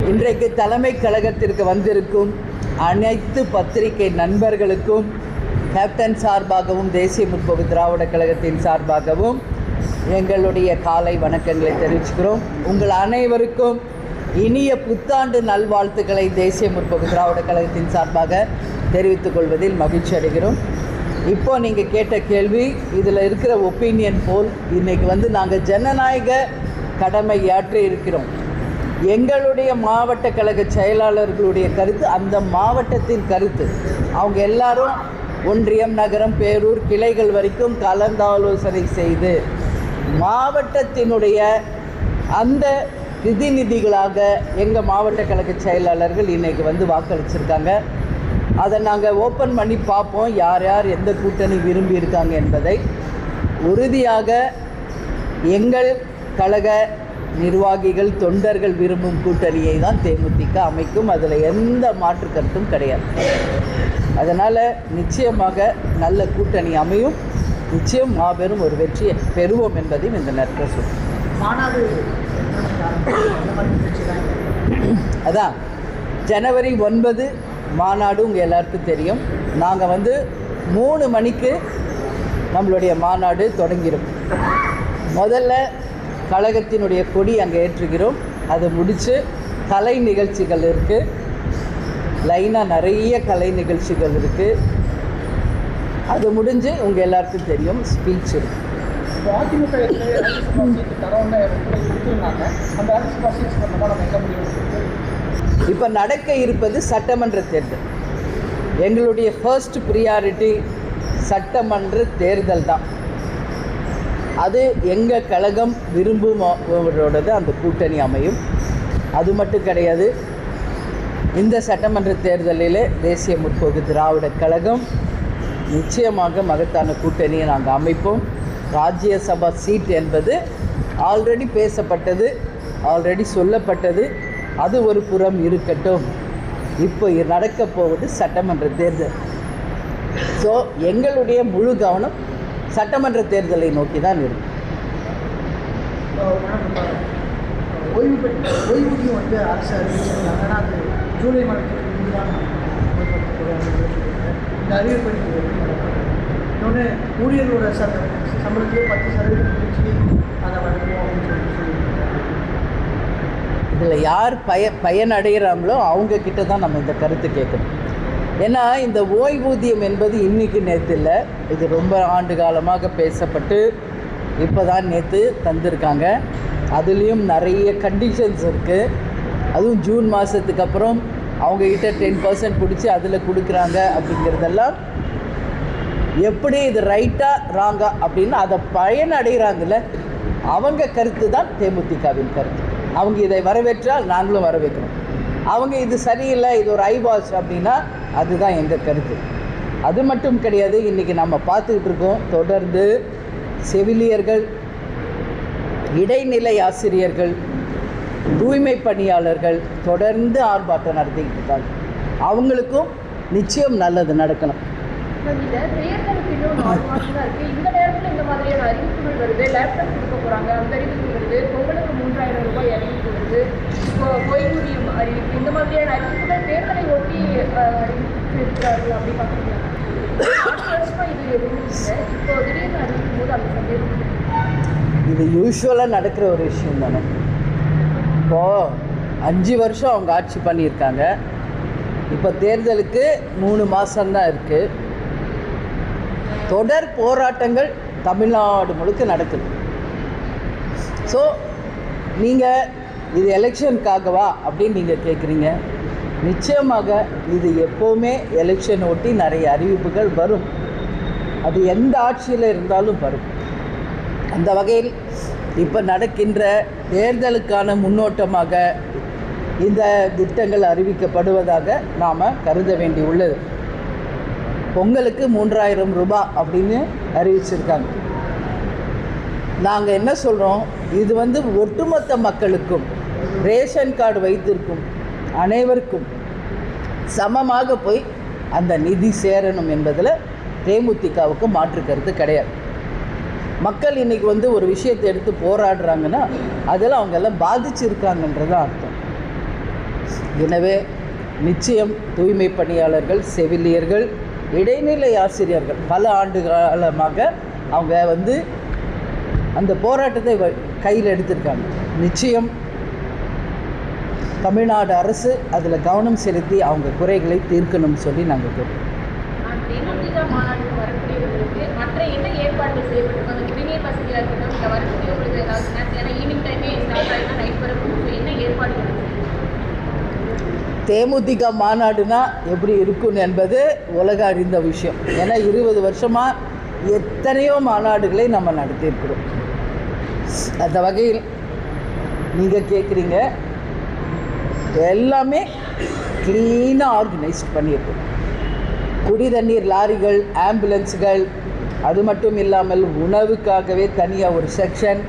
இன்றைக்கு தலைமை கழகத்திற்கு வந்திருக்கும் அனைத்து பத்திரிகை நண்பர்களுக்கும் கேப்டன் சார்பாகவும் தேசிய முற்போக்கு திராவிட கழகத்தின் சார்பாகவும் எங்களுடைய காலை வணக்கங்களை தெரிவிச்சுக்கிறோம். உங்கள் அனைவருக்கும் இனிய புத்தாண்டு நல்வாழ்த்துக்களை தேசிய முற்போக்கு திராவிட கழகத்தின் சார்பாக தெரிவித்துக் கொள்வதில் மகிழ்ச்சி அடைகிறோம். இப்போ நீங்கள் கேட்ட கேள்வி, இதில் இருக்கிற ஒப்பீனியன் போல் இன்றைக்கி நாங்கள் ஜனநாயக கடமையாற்றி இருக்கிறோம். எங்களுடைய மாவட்ட கழக செயலாளர்களுடைய கருத்து, அந்த மாவட்டத்தின் கருத்து, அவங்க எல்லாரும் ஒன்றியம், நகரம், பேரூர், கிளைகள் வரைக்கும் கலந்தாலோசனை செய்து மாவட்டத்தினுடைய அந்த பிரதிநிதிகளாக எங்கள் மாவட்ட கழக செயலாளர்கள் இன்றைக்கி வாக்களிச்சிருக்காங்க. அதை நாங்கள் ஓப்பன் பண்ணி பார்ப்போம், யார் யார் எந்த கூட்டணி விரும்பி இருக்காங்க என்பதை. உறுதியாக எங்கள் கழக நிர்வாகிகள், தொண்டர்கள் விரும்பும் கூட்டணியை தான் தேமுதிக அமைக்கும். அதில் எந்த மாற்று கருத்தும் கிடையாது. அதனால் நிச்சயமாக நல்ல கூட்டணி அமையும். நிச்சயம் மாபெரும் ஒரு வெற்றியை பெறுவோம் என்பதையும் இந்த நேரத்தில் சொல்லுவோம். அதான் ஜனவரி 9 மாநாடு உங்கள் எல்லாருக்கும் தெரியும். நாங்கள் 3 மணிக்கு நம்மளுடைய மாநாடு தொடங்கிடும். முதல்ல கழகத்தினுடைய கொடி அங்கே ஏற்றுகிறோம். அதை முடித்து கலை நிகழ்ச்சிகள் இருக்குது, லைனாக நிறைய கலை நிகழ்ச்சிகள் இருக்குது. அது முடிஞ்சு உங்கள் எல்லாருக்கும் தெரியும் ஸ்பீச் இருக்குது. இப்போ நடக்க இருப்பது சட்டமன்ற தேர்தல். எங்களுடைய ஃபர்ஸ்ட் ப்ரியாரிட்டி சட்டமன்ற தேர்தல் தான். அது எங்கள் கழகம் விரும்புவோரோடது அந்த கூட்டணி அமையும். அது மட்டும் கிடையாது, இந்த சட்டமன்ற தேர்தலில் தேசிய முற்போக்கு திராவிட கழகம் நிச்சயமாக மகத்தான கூட்டணியை நாங்கள் அமைப்போம். ராஜ்யசபா சீட் என்பது ஆல்ரெடி பேசப்பட்டது, ஆல்ரெடி சொல்லப்பட்டது. அது ஒரு புறம் இருக்கட்டும். இப்போ நடக்கப் போவது சட்டமன்ற தேர்தல். ஸோ எங்களுடைய முழு கவனம் சட்டமன்ற தேர்தலை நோக்கி தான் இருக்கும். ஓய்வூதியம் அரசு அறிவிச்சிருக்காங்க. ஆனால் அது ஜூலை மாதத்துக்கு முன்பு தான் இந்த அறிவிப்பை இன்னொன்று ஊழியர்களோட சம்பளத்திலே 10% பிடிச்சி அதை வழங்குவோம் அப்படின்னு சொல்லியிருக்காங்க. இதில் யார் பயனடைகிறாங்களோ அவங்கக்கிட்ட தான் நம்ம இந்த கருத்து கேட்கணும். ஏன்னா இந்த ஓய்வூதியம் என்பது இன்றைக்கி நேற்று இல்லை, இது ரொம்ப ஆண்டு காலமாக பேசப்பட்டு இப்போ தான் நேற்று தந்திருக்காங்க. அதுலேயும் நிறைய கண்டிஷன்ஸ் இருக்குது. அதுவும் ஜூன் மாதத்துக்கு அப்புறம் அவங்கக்கிட்ட 10% பிடிச்சி அதில் கொடுக்குறாங்க. அப்படிங்கிறதெல்லாம் எப்படி இது ரைட்டாக ராங்கா அப்படின்னு அதை பயனடைகிறாங்கல்ல அவங்க கருத்து தான் தேமுதிகவின் கருத்து. அவங்க இதை வரவேற்றால் நாங்களும் வரவேற்கிறோம். அவங்க இது சரியில்லை, இது ஒரு ஐவாஷ் அப்படின்னா அதுதான் எங்கள் கருத்து. அது மட்டும் கிடையாது, இன்றைக்கி நம்ம பார்த்துக்கிட்டு இருக்கோம் தொடர்ந்து செவிலியர்கள், இடைநிலை ஆசிரியர்கள், தூய்மை பணியாளர்கள் தொடர்ந்து ஆர்ப்பாட்டம் நடத்திக்கிட்டு இருக்காங்க. அவங்களுக்கும் நிச்சயம் நல்லது நடக்கணும். தேர்தலுக்கு இன்னும் 4 மாதம் தான் இருக்குது. இந்த நேரத்தில் இந்த மாதிரியான அறிவிப்புகள் வருது. லேப்டாப் கொடுக்க போகிறாங்க, அந்த அறிவிப்பு வருது. பொங்கலுக்கு 3000 ரூபாய் அறிவிப்பு வருது. இப்போ ஓய்வூதியம் அறிவிப்பு, இந்த மாதிரியான அறிவிப்புகள் தேர்தலை ஒட்டி அறிவிக்கிறார்கள். அப்படி பார்க்குறீங்க? 4 வருஷமாக இது எதுவும் இல்லை. இப்போ திடீர்னு அறிவிக்கும் போது அந்த சந்தேகம். இது யூஸ்வலாக நடக்கிற ஒரு விஷயம் தானே. இப்போது 5 வருஷம் அவங்க ஆட்சி பண்ணியிருக்காங்க. இப்போ தேர்தலுக்கு 3 மாதம்தான் இருக்குது. தொடர் போராட்டங்கள் தமிழ்நாடு முழுக்க நடக்குது. ஸோ நீங்கள் இது எலெக்ஷனுக்காகவா அப்படின்னு நீங்கள் கேட்குறீங்க. நிச்சயமாக இது எப்போவுமே எலெக்ஷன் ஒட்டி நிறைய அறிவிப்புகள் வரும். அது எந்த ஆட்சியில் இருந்தாலும் வரும். அந்த வகையில் இப்போ நடக்கின்ற தேர்தலுக்கான முன்னோட்டமாக இந்த திட்டங்கள் அறிவிக்கப்படுவதாக நாம் கருத வேண்டி உள்ளது. பொங்கலுக்கு 3000 ரூபாய் அப்படின்னு அறிவிச்சிருக்காங்க. நாங்கள் என்ன சொல்கிறோம், இது ஒட்டுமொத்த மக்களுக்கும் ரேஷன் கார்டு வைத்திருக்கும் அனைவருக்கும் சமமாக போய் அந்த நிதி சேரணும் என்பதில் தேமுதிகவுக்கு மாற்று கருத்து கிடையாது. மக்கள் இன்றைக்கி ஒரு விஷயத்தை எடுத்து போராடுறாங்கன்னா அதில் அவங்கெல்லாம் பாதிச்சிருக்காங்கன்றது அர்த்தம். எனவே நிச்சயம் தூய்மை பணியாளர்கள், செவிலியர்கள், இடைநிலை ஆசிரியர்கள் பல ஆண்டு காலமாக அவங்க அந்த போராட்டத்தை கையில் எடுத்திருக்காங்க. நிச்சயம் தமிழ்நாடு அரசு அதில் கவனம் செலுத்தி அவங்க குறைகளை தீர்க்கணும்னு சொல்லி நாங்கள் கேட்போம். தேமுதிக மாநாட்டுக்கு வரக்கூடியவர்களுக்கு மற்ற என்ன ஏற்பாடுகள் செய்யப்பட்டிருக்கும்? அந்த குடிநீர் வசதியாக இருக்கட்டும், இந்த வரக்கூடியவங்களுக்கு ஏதாவது ஏன்னா ஈவினிங் டைமே ஸ்டார்ட் ஆகினா நைட் வரணும், என்ன ஏற்பாடுகள்? தேமுதிக மாநாடுனா எப்படி இருக்கும் என்பது உலக அறிந்த விஷயம். ஏன்னா 20 வருஷமாக எத்தனையோ மாநாடுகளை நம்ம நடத்தியிருக்கிறோம். அந்த வகையில் நீங்கள் கேட்குறீங்க, எல்லாமே க்ளீனாக ஆர்கனைஸ்ட் பண்ணியிருக்கோம். குடி தண்ணீர் லாரிகள், ஆம்புலன்ஸுகள், அது மட்டும் இல்லாமல் உணவுக்காகவே தனியாக ஒரு செக்ஷன்,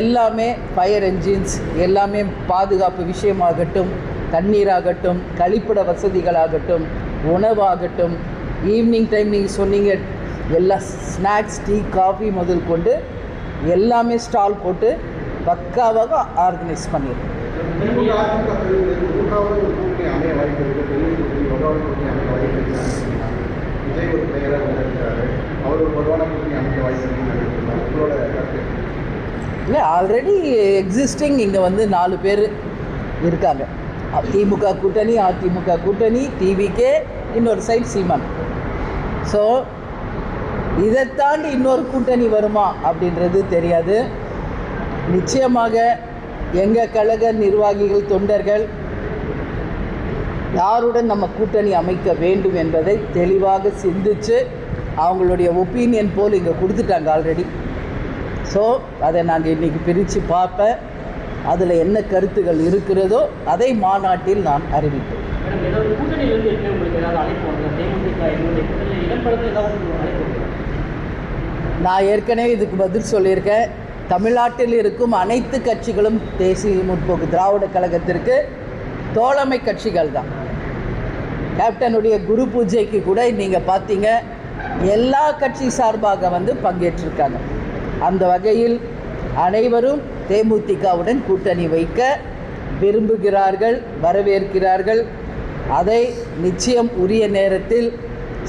எல்லாமே ஃபயர் என்ஜின்ஸ், எல்லாமே பாதுகாப்பு விஷயமாகட்டும், தண்ணீராகட்டும், கழிப்பிட வசதிகளாகட்டும், உணவாகட்டும், ஈவினிங் டைம் நீங்கள் சொன்னீங்க எல்லா ஸ்நாக்ஸ், டீ, காஃபி முதல் கொண்டு எல்லாமே ஸ்டால் போட்டு பக்காவாக ஆர்கனைஸ் பண்ணியிருக்கோம். இல்லை, ஆல்ரெடி எக்ஸிஸ்டிங் இங்கே 4 பேர் இருக்காங்க. திமுக கூட்டணி, அதிமுக கூட்டணி, டிவிகே, இன்னொரு சைட் சீமான். ஸோ இதை தாண்டி இன்னொரு கூட்டணி வருமா அப்படின்றது தெரியாது. நிச்சயமாக எங்கள் கழக நிர்வாகிகள், தொண்டர்கள் யாருடன் நம்ம கூட்டணி அமைக்க வேண்டும் என்பதை தெளிவாக சிந்தித்து அவங்களுடைய ஒப்பீனியன் போல் இங்கே கொடுத்துட்டாங்க ஆல்ரெடி. ஸோ அதை நாங்கள் இன்றைக்கி பிரித்து பார்ப்பேன். அதில் என்ன கருத்துகள் இருக்கிறதோ அதை மாநாட்டில் நான் அறிவிப்பேன். நான் ஏற்கனவே இதுக்கு பதில் சொல்லியிருக்கேன். தமிழ்நாட்டில் இருக்கும் அனைத்து கட்சிகளும் தேசிய முற்போக்கு திராவிட கழகத்திற்கு தோழமை கட்சிகள் தான். கேப்டனுடைய குரு பூஜைக்கு கூட நீங்கள் பார்த்தீங்க, எல்லா கட்சி சார்பாக பங்கேற்றிருக்காங்க. அந்த வகையில் அனைவரும் தேமுதிகவுடன் கூட்டணி வைக்க விரும்புகிறார்கள், வரவேற்கிறார்கள். அதை நிச்சயம் உரிய நேரத்தில்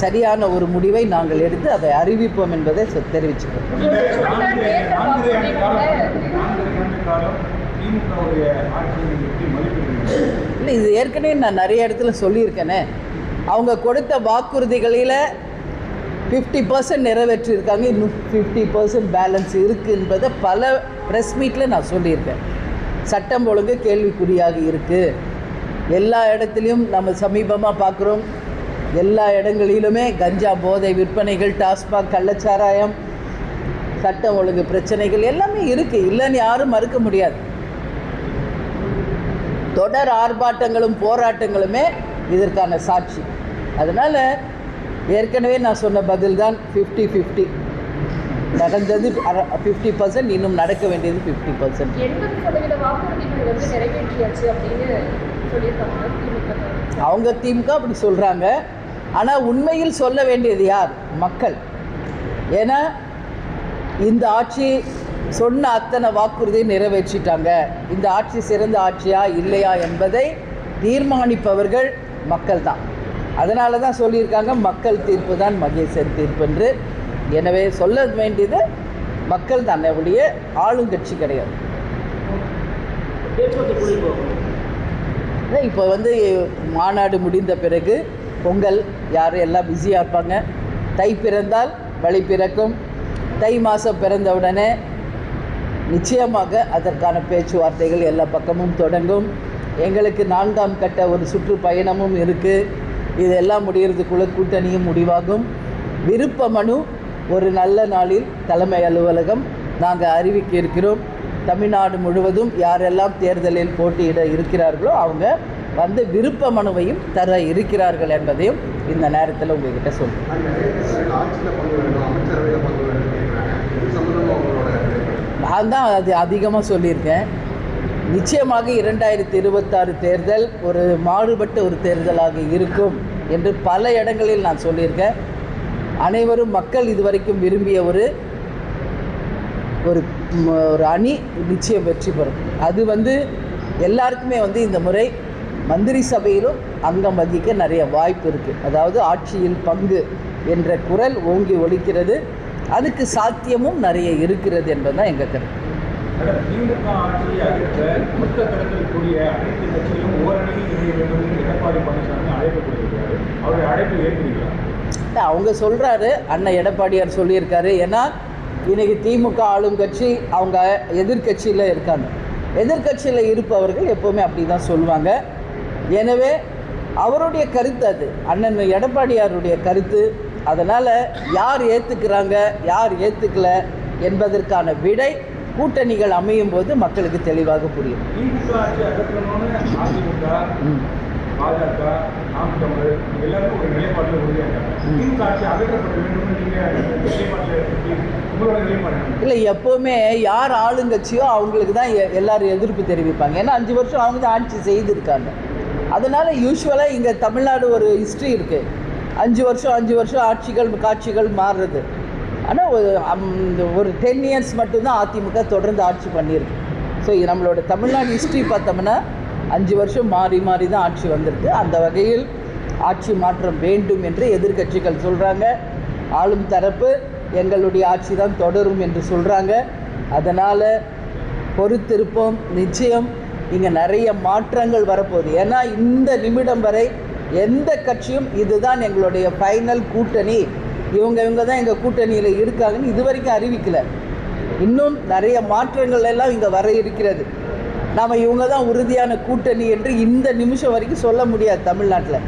சரியான ஒரு முடிவை நாங்கள் எடுத்து அதை அறிவிப்போம் என்பதை தெரிவிச்சுக்கிறோம். இல்லை, இது ஏற்கனவே நான் நிறைய இடத்துல சொல்லியிருக்கேனே. அவங்க கொடுத்த வாக்குறுதிகளில் 50% நிறைவேற்றியிருக்காங்க, இன்னும் 50% பேலன்ஸ் இருக்குது என்பதை பல ப்ரெஸ் மீட்டில் நான் சொல்லியிருக்கேன். சட்டம் ஒழுங்கு கேள்விக்குறியாக இருக்குது. எல்லா இடத்துலையும் நம்ம சமீபமாக பார்க்குறோம், எல்லா இடங்களிலுமே கஞ்சா போதை விற்பனைகள், டாஸ்மாக், கள்ளச்சாராயம், சட்டம் ஒழுங்கு பிரச்சனைகள் எல்லாமே இருக்குது, இல்லைன்னு யாரும் மறுக்க முடியாது. தொடர் ஆர்ப்பாட்டங்களும் போராட்டங்களுமே இதற்கான சாட்சி. அதனால் ஏற்கனவே நான் சொன்ன பதில் தான் 50-50 நடந்தது 50%, இன்னும் நடக்க வேண்டியது 50%. 80% வாக்குறுதிகள் நிறைவேற்றியாச்சு அப்படின்னு சொல்லியிருக்காங்க அவங்க. திமுக அப்படி சொல்கிறாங்க. ஆனால் உண்மையில் சொல்ல வேண்டியது யார்? மக்கள். ஏன்னா இந்த ஆட்சி சொன்ன அத்தனை வாக்குறுதியை நிறைவேற்றிட்டாங்க. இந்த ஆட்சி சிறந்த ஆட்சியா இல்லையா என்பதை தீர்மானிப்பவர்கள் மக்கள் தான். அதனால தான் சொல்லியிருக்காங்க, மக்கள் தீர்ப்பு தான் மகேசன் தீர்ப்பு என்று. எனவே சொல்ல வேண்டியது மக்கள் தான், உடைய ஆளுங்கட்சி கிடையாது. இப்போ மாநாடு முடிந்த பிறகு பொங்கல் யாரும் எல்லாம் பிஸியாக இருப்பாங்க. தை பிறந்தால் வழி பிறக்கும். தை மாதம் பிறந்தவுடனே நிச்சயமாக அதற்கான பேச்சுவார்த்தைகள் எல்லா பக்கமும் தொடங்கும். எங்களுக்கு 4ஆம் கட்ட ஒரு சுற்றுப்பயணமும் இருக்குது. இதெல்லாம் முடிகிறதுக்குள்ளே கூட்டணியும் முடிவாகும். விருப்ப மனு ஒரு நல்ல நாளில் தலைமை அலுவலகம் நாங்கள் அறிவிக்க இருக்கிறோம். தமிழ்நாடு முழுவதும் யாரெல்லாம் தேர்தலில் போட்டியிட இருக்கிறார்களோ அவங்க விருப்ப மனுவையும் தர இருக்கிறார்கள் என்பதையும் இந்த நேரத்தில் உங்ககிட்ட சொல்கிறேன். நான் தான் அது அதிகமாக சொல்லியிருக்கேன். நிச்சயமாக 2026 தேர்தல் ஒரு மாறுபட்ட ஒரு தேர்தலாக இருக்கும் என்று பல இடங்களில் நான் சொல்லியிருக்கேன். அனைவரும் மக்கள் இதுவரைக்கும் விரும்பிய ஒரு அணி நிச்சயம் வெற்றி பெறும். அது எல்லாருக்குமே இந்த முறை மந்திரி சபையிலும் அங்கம் வகிக்க நிறைய வாய்ப்பு இருக்குது. அதாவது ஆட்சியில் பங்கு என்ற குரல் ஓங்கி ஒலிக்கிறது. அதுக்கு சாத்தியமும் நிறைய இருக்கிறது என்பதுதான் எங்கள் கருத்து. திமுக ஆட்சியை அகற்ற மொத்த தளத்தில் கூடிய அனைத்து கட்சிகளும் ஓரணியில் இணைய வேண்டும் என்று எடப்பாடி பழனிசாமி அழைப்பு கொடுத்திருக்கிறாரு. அவருடைய அழைப்பு ஏற்கிறீர்களா? அவங்க சொல்கிறாரு, அண்ணன் எடப்பாடியார் சொல்லியிருக்காரு. ஏன்னா இன்றைக்கி திமுக ஆளும் கட்சி, அவங்க எதிர்கட்சியில் இருக்காங்க. எதிர்கட்சியில் இருப்பவர்கள் எப்போவுமே அப்படி தான் சொல்லுவாங்க. எனவே அவருடைய கருத்து அது, அண்ணன் எடப்பாடியாருடைய கருத்து. அதனால் யார் ஏற்றுக்கிறாங்க யார் ஏற்றுக்கல என்பதற்கான விடை கூட்டணிகள் அமையும் போது மக்களுக்கு தெளிவாக புரியும். திமுக ஆட்சி அகற்றணும்னு அதிமுக, பாஜக, நாம் தமிழர் எல்லாரும் ஒரு நிலைப்பாட்டில் உறுதியாகிறாங்க. திமுக ஆட்சி அகற்றப்பட வேண்டும் உங்களோட நிலைப்பாடு இல்லை, எப்போவுமே யார் ஆளுங்கட்சியோ அவங்களுக்கு தான் எல்லாரும் எதிர்ப்பு தெரிவிப்பாங்க. ஏன்னா 5 வருஷம் அவங்க தான் ஆட்சி செய்திருக்காங்க. அதனால் யூஸ்வலாக இங்கே தமிழ்நாடு ஒரு ஹிஸ்ட்ரி இருக்குது. 5 வருஷம் காட்சிகள் மாறுறது. ஆனால் ஒரு 10 இயர்ஸ் மட்டும்தான் அதிமுக தொடர்ந்து ஆட்சி பண்ணியிருக்கு. ஸோ இது நம்மளோட தமிழ்நாடு ஹிஸ்ட்ரி பார்த்தோம்னா 5 வருஷம் மாறி தான் ஆட்சி வந்திருக்கு. அந்த வகையில் ஆட்சி மாற்றம் வேண்டும் என்று எதிர்க்கட்சிகள் சொல்கிறாங்க. ஆளும் தரப்பு எங்களுடைய ஆட்சி தான் தொடரும் என்று சொல்கிறாங்க. அதனால் பொறுத்திருப்போம். நிச்சயம் இங்கே நிறைய மாற்றங்கள் வரப்போகுது. ஏன்னா இந்த நிமிடம் வரை எந்த கட்சியும் இதுதான் எங்களுடைய ஃபைனல் கூட்டணி, இவங்க தான் எங்கள் கூட்டணியில் இருக்காங்கன்னு இது வரைக்கும் அறிவிக்கலை. இன்னும் நிறைய மாற்றங்கள் எல்லாம் இங்கே வர இருக்கிறது. நாம் இவங்க தான் உறுதியான கூட்டணி என்று இந்த நிமிஷம் வரைக்கும் சொல்ல முடியாது தமிழ்நாட்டில்.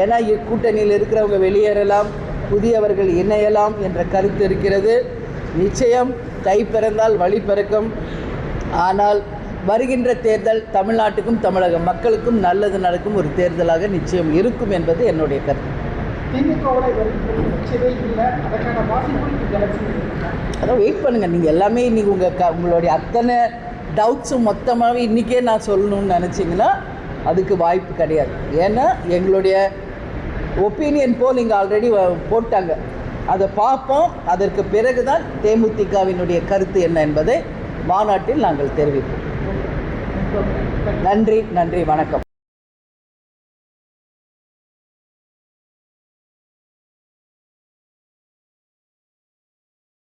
ஏன்னா கூட்டணியில் இருக்கிறவங்க வெளியேறலாம், புதியவர்கள் இணையலாம் என்ற கருத்து இருக்கிறது. நிச்சயம் தை பிறந்தால் வழி பிறக்கும். ஆனால் வருகின்ற தேர்தல் தமிழ்நாட்டுக்கும் தமிழக மக்களுக்கும் நல்லது நடக்கும் ஒரு தேர்தலாக நிச்சயம் இருக்கும் என்பது என்னுடைய கருத்து. அதான் வெயிட் பண்ணுங்கள். நீங்கள் எல்லாமே இன்றைக்கி உங்களுடைய அத்தனை டவுட்ஸும் மொத்தமாகவே இன்றைக்கே நான் சொல்லணும்னு நினச்சிங்கன்னா அதுக்கு வாய்ப்பு கிடையாது. ஏன்னா எங்களுடைய ஒப்பீனியன் போல் இங்கே ஆல்ரெடி போட்டாங்க. அதை பார்ப்போம். அதற்கு பிறகு தான் தேமுதிகவினுடைய கருத்து என்ன என்பதை மாநாட்டில் நாங்கள் தெரிவிப்போம். நன்றி, வணக்கம்.